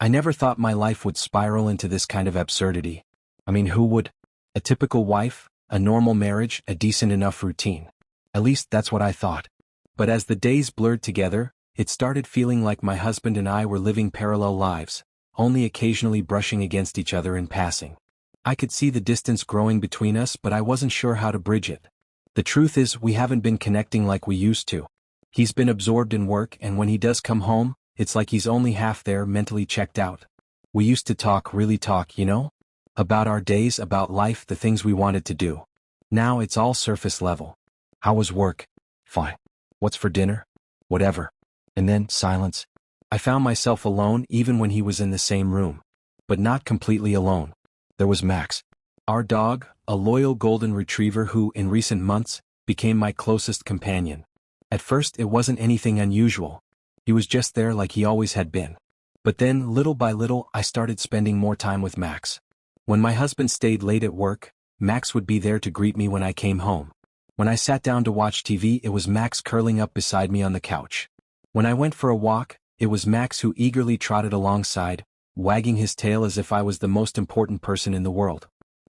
I never thought my life would spiral into this kind of absurdity. I mean, who would? A typical wife, a normal marriage, a decent enough routine. At least that's what I thought. But as the days blurred together, it started feeling like my husband and I were living parallel lives, only occasionally brushing against each other in passing. I could see the distance growing between us, but I wasn't sure how to bridge it. The truth is, we haven't been connecting like we used to. He's been absorbed in work, and when he does come home, it's like he's only half there, mentally checked out. We used to talk, really talk, you know? About our days, about life, the things we wanted to do. Now it's all surface level. How was work? Fine. What's for dinner? Whatever. And then, silence. I found myself alone even when he was in the same room. But not completely alone. There was Max. Our dog, a loyal golden retriever who, in recent months, became my closest companion. At first it wasn't anything unusual. He was just there like he always had been. But then, little by little, I started spending more time with Max. When my husband stayed late at work, Max would be there to greet me when I came home. When I sat down to watch TV, it was Max curling up beside me on the couch. When I went for a walk, it was Max who eagerly trotted alongside, wagging his tail as if I was the most important person in the world.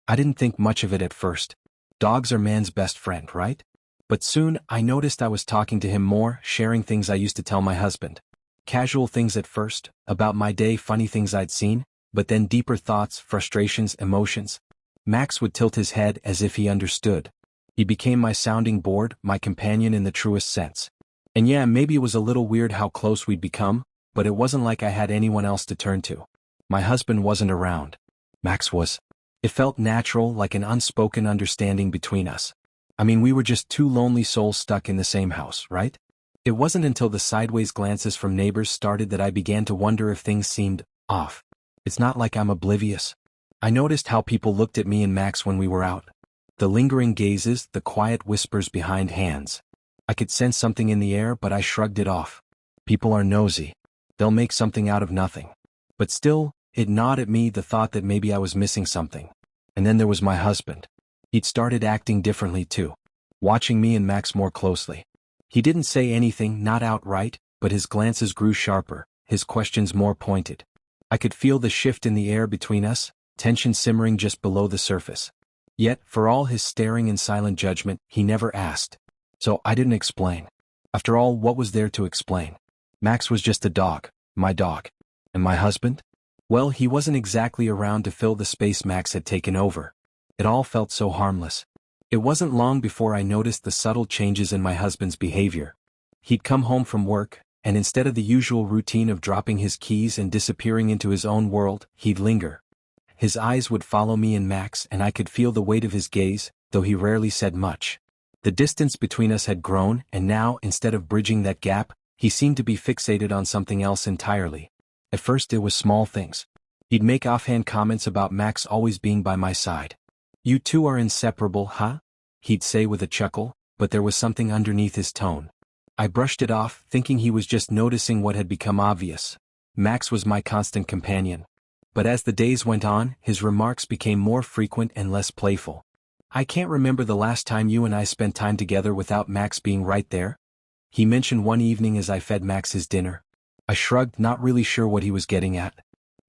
I didn't think much of it at first. Dogs are man's best friend, right? But soon, I noticed I was talking to him more, sharing things I used to tell my husband. Casual things at first, about my day, funny things I'd seen, but then deeper thoughts, frustrations, emotions. Max would tilt his head as if he understood. He became my sounding board, my companion in the truest sense. And yeah, maybe it was a little weird how close we'd become, but it wasn't like I had anyone else to turn to. My husband wasn't around. Max was. It felt natural, like an unspoken understanding between us. I mean, we were just two lonely souls stuck in the same house, right? It wasn't until the sideways glances from neighbors started that I began to wonder if things seemed off. It's not like I'm oblivious. I noticed how people looked at me and Max when we were out. The lingering gazes, the quiet whispers behind hands. I could sense something in the air, but I shrugged it off. People are nosy. They'll make something out of nothing. But still, it gnawed at me, the thought that maybe I was missing something. And then there was my husband. He'd started acting differently too, watching me and Max more closely. He didn't say anything, not outright, but his glances grew sharper, his questions more pointed. I could feel the shift in the air between us, tension simmering just below the surface. Yet, for all his staring and silent judgment, he never asked. So I didn't explain. After all, what was there to explain? Max was just a dog, my dog. And my husband? Well, he wasn't exactly around to fill the space Max had taken over. It all felt so harmless. It wasn't long before I noticed the subtle changes in my husband's behavior. He'd come home from work, and instead of the usual routine of dropping his keys and disappearing into his own world, he'd linger. His eyes would follow me and Max, and I could feel the weight of his gaze, though he rarely said much. The distance between us had grown, and now, instead of bridging that gap, he seemed to be fixated on something else entirely. At first it was small things. He'd make offhand comments about Max always being by my side. "You two are inseparable, huh?" he'd say with a chuckle, but there was something underneath his tone. I brushed it off, thinking he was just noticing what had become obvious. Max was my constant companion. But as the days went on, his remarks became more frequent and less playful. "I can't remember the last time you and I spent time together without Max being right there," he mentioned one evening as I fed Max his dinner. I shrugged, not really sure what he was getting at.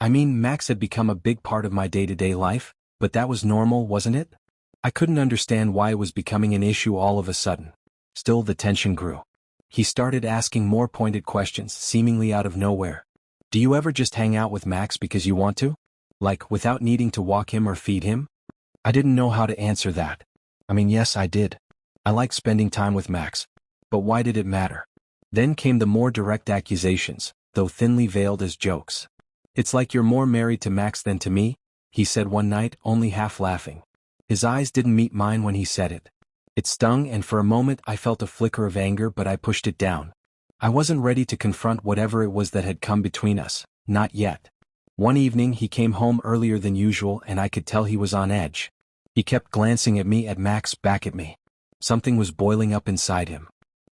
I mean, Max had become a big part of my day-to-day life, but that was normal, wasn't it? I couldn't understand why it was becoming an issue all of a sudden. Still, the tension grew. He started asking more pointed questions, seemingly out of nowhere. "Do you ever just hang out with Max because you want to? Like, without needing to walk him or feed him?" I didn't know how to answer that. I mean, yes, I did. I liked spending time with Max. But why did it matter? Then came the more direct accusations, though thinly veiled as jokes. "It's like you're more married to Max than to me," he said one night, only half laughing. His eyes didn't meet mine when he said it. It stung, and for a moment I felt a flicker of anger, but I pushed it down. I wasn't ready to confront whatever it was that had come between us, not yet. One evening he came home earlier than usual, and I could tell he was on edge. He kept glancing at me, at Max, back at me. Something was boiling up inside him.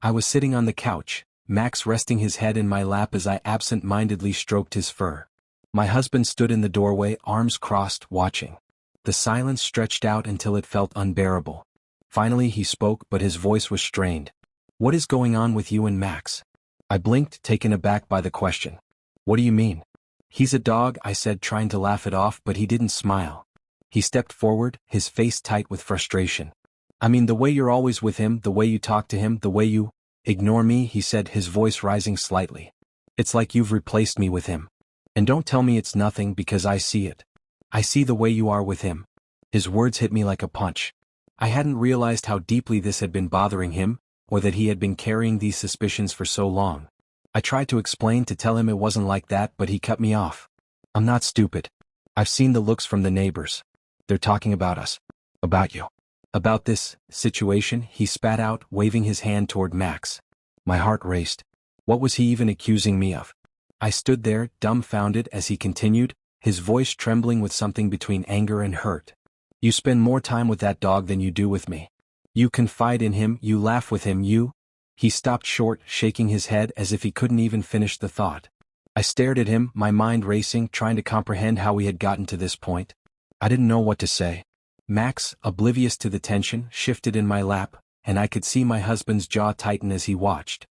I was sitting on the couch, Max resting his head in my lap as I absent-mindedly stroked his fur. My husband stood in the doorway, arms crossed, watching. The silence stretched out until it felt unbearable. Finally he spoke, but his voice was strained. "What is going on with you and Max?" I blinked, taken aback by the question. "What do you mean?" He's a dog, I said, trying to laugh it off, but he didn't smile. He stepped forward, his face tight with frustration. I mean, the way you're always with him, the way you talk to him, the way you ignore me, he said, his voice rising slightly. It's like you've replaced me with him. And don't tell me it's nothing, because I see it. I see the way you are with him. His words hit me like a punch. I hadn't realized how deeply this had been bothering him, or that he had been carrying these suspicions for so long. I tried to explain, to tell him it wasn't like that, but he cut me off. I'm not stupid. I've seen the looks from the neighbors. They're talking about us. About you. About this situation, he spat out, waving his hand toward Max. My heart raced. What was he even accusing me of? I stood there, dumbfounded, as he continued, his voice trembling with something between anger and hurt. You spend more time with that dog than you do with me. You confide in him, you laugh with him, you... He stopped short, shaking his head as if he couldn't even finish the thought. I stared at him, my mind racing, trying to comprehend how we had gotten to this point. I didn't know what to say. Max, oblivious to the tension, shifted in my lap, and I could see my husband's jaw tighten as he watched.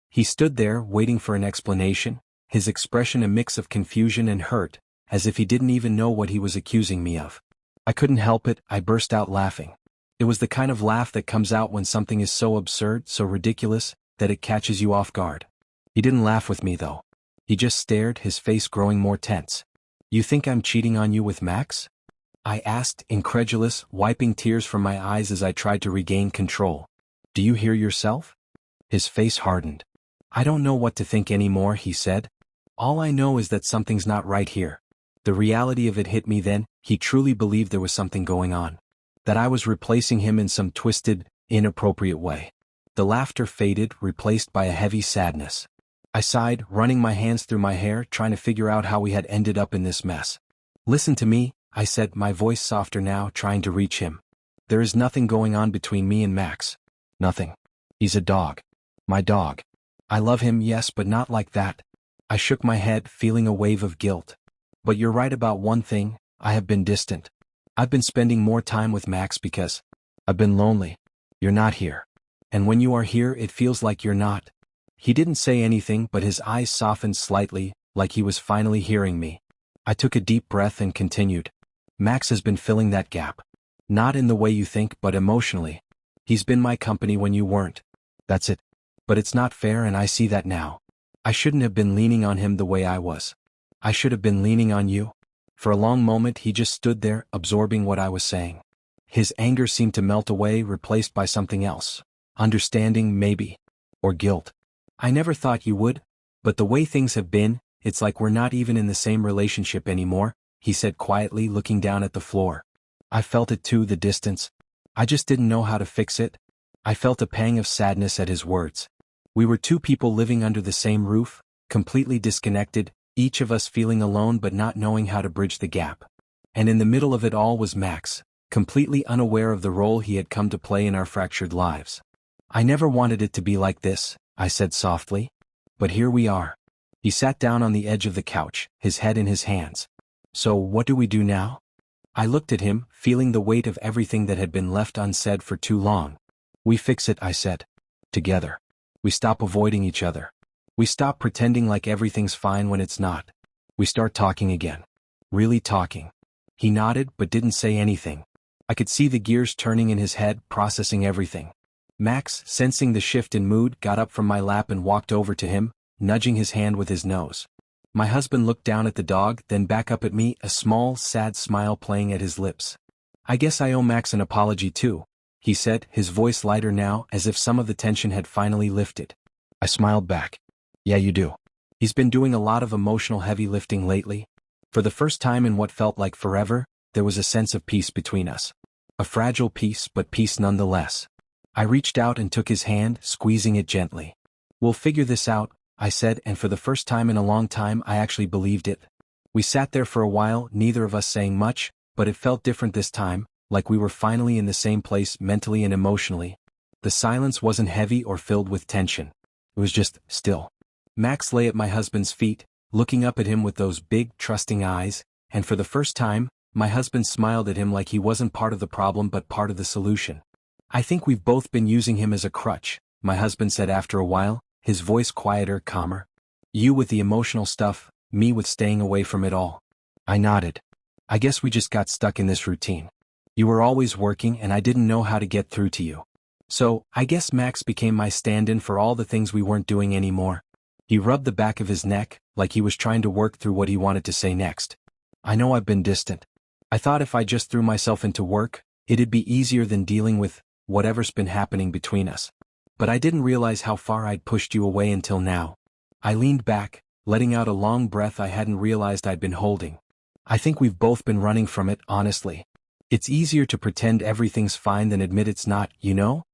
He stood there, waiting for an explanation, his expression a mix of confusion and hurt, as if he didn't even know what he was accusing me of. I couldn't help it, I burst out laughing. It was the kind of laugh that comes out when something is so absurd, so ridiculous, that it catches you off guard. He didn't laugh with me though. He just stared, his face growing more tense. You think I'm cheating on you with Max? I asked, incredulous, wiping tears from my eyes as I tried to regain control. Do you hear yourself? His face hardened. I don't know what to think anymore, he said. All I know is that something's not right here. The reality of it hit me then. He truly believed there was something going on. That I was replacing him in some twisted, inappropriate way. The laughter faded, replaced by a heavy sadness. I sighed, running my hands through my hair, trying to figure out how we had ended up in this mess. Listen to me, I said, my voice softer now, trying to reach him. There is nothing going on between me and Max. Nothing. He's a dog. My dog. I love him, yes, but not like that. I shook my head, feeling a wave of guilt. But you're right about one thing, I have been distant. I've been spending more time with Max because I've been lonely. You're not here. And when you are here, it feels like you're not. He didn't say anything, but his eyes softened slightly, like he was finally hearing me. I took a deep breath and continued. Max has been filling that gap. Not in the way you think, but emotionally. He's been my company when you weren't. That's it. But it's not fair, and I see that now. I shouldn't have been leaning on him the way I was. I should have been leaning on you. For a long moment he just stood there, absorbing what I was saying. His anger seemed to melt away, replaced by something else. Understanding, maybe. Or guilt. I never thought you would, but the way things have been, it's like we're not even in the same relationship anymore, he said quietly, looking down at the floor. I felt it too, the distance. I just didn't know how to fix it. I felt a pang of sadness at his words. We were two people living under the same roof, completely disconnected, each of us feeling alone but not knowing how to bridge the gap. And in the middle of it all was Max, completely unaware of the role he had come to play in our fractured lives. I never wanted it to be like this, I said softly. But here we are. He sat down on the edge of the couch, his head in his hands. So what do we do now? I looked at him, feeling the weight of everything that had been left unsaid for too long. We fix it, I said. Together. We stop avoiding each other. We stop pretending like everything's fine when it's not. We start talking again. Really talking. He nodded but didn't say anything. I could see the gears turning in his head, processing everything. Max, sensing the shift in mood, got up from my lap and walked over to him, nudging his hand with his nose. My husband looked down at the dog, then back up at me, a small, sad smile playing at his lips. I guess I owe Max an apology too, he said, his voice lighter now, as if some of the tension had finally lifted. I smiled back. Yeah, you do. He's been doing a lot of emotional heavy lifting lately. For the first time in what felt like forever, there was a sense of peace between us. A fragile peace, but peace nonetheless. I reached out and took his hand, squeezing it gently. We'll figure this out, I said, and for the first time in a long time I actually believed it. We sat there for a while, neither of us saying much, but it felt different this time, like we were finally in the same place mentally and emotionally. The silence wasn't heavy or filled with tension. It was just still. Max lay at my husband's feet, looking up at him with those big, trusting eyes, and for the first time, my husband smiled at him like he wasn't part of the problem but part of the solution. I think we've both been using him as a crutch, my husband said after a while, his voice quieter, calmer. You with the emotional stuff, me with staying away from it all. I nodded. I guess we just got stuck in this routine. You were always working and I didn't know how to get through to you. So, I guess Max became my stand-in for all the things we weren't doing anymore. He rubbed the back of his neck, like he was trying to work through what he wanted to say next. I know I've been distant. I thought if I just threw myself into work, it'd be easier than dealing with whatever's been happening between us. But I didn't realize how far I'd pushed you away until now. I leaned back, letting out a long breath I hadn't realized I'd been holding. I think we've both been running from it, honestly. It's easier to pretend everything's fine than admit it's not, you know?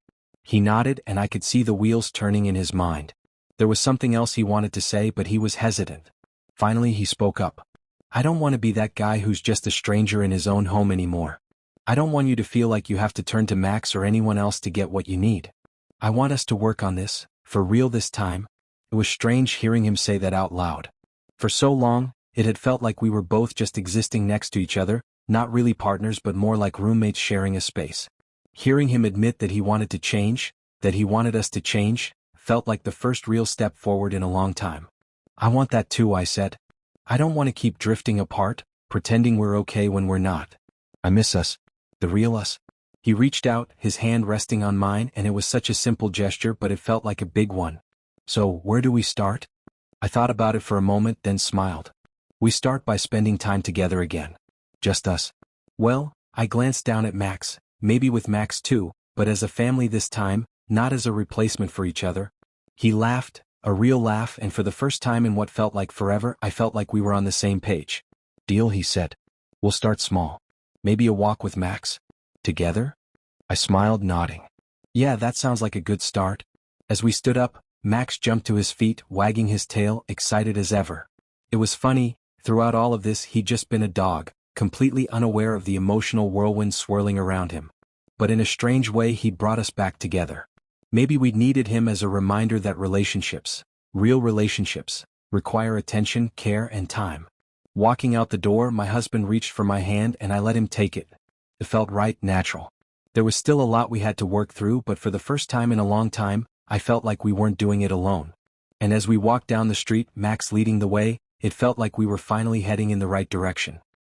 He nodded and I could see the wheels turning in his mind. There was something else he wanted to say but he was hesitant. Finally he spoke up. I don't want to be that guy who's just a stranger in his own home anymore. I don't want you to feel like you have to turn to Max or anyone else to get what you need. I want us to work on this, for real this time. It was strange hearing him say that out loud. For so long, it had felt like we were both just existing next to each other, not really partners but more like roommates sharing a space. Hearing him admit that he wanted to change, that he wanted us to change, felt like the first real step forward in a long time. I want that too, I said. I don't want to keep drifting apart, pretending we're okay when we're not. I miss us. The real us. He reached out, his hand resting on mine, and it was such a simple gesture but it felt like a big one. So, where do we start? I thought about it for a moment, then smiled. We start by spending time together again. Just us. Well, I glanced down at Max, maybe with Max too, but as a family this time, not as a replacement for each other. He laughed, a real laugh, and for the first time in what felt like forever, I felt like we were on the same page. Deal, he said. We'll start small. Maybe a walk with Max? Together? I smiled, nodding. Yeah, that sounds like a good start. As we stood up, Max jumped to his feet, wagging his tail, excited as ever. It was funny, throughout all of this he'd just been a dog, completely unaware of the emotional whirlwind swirling around him. But in a strange way he'd brought us back together. Maybe we'd needed him as a reminder that relationships, real relationships, require attention, care, and time. Walking out the door, my husband reached for my hand and I let him take it. It felt right, natural. There was still a lot we had to work through, but for the first time in a long time, I felt like we weren't doing it alone. And as we walked down the street, Max leading the way, it felt like we were finally heading in the right direction.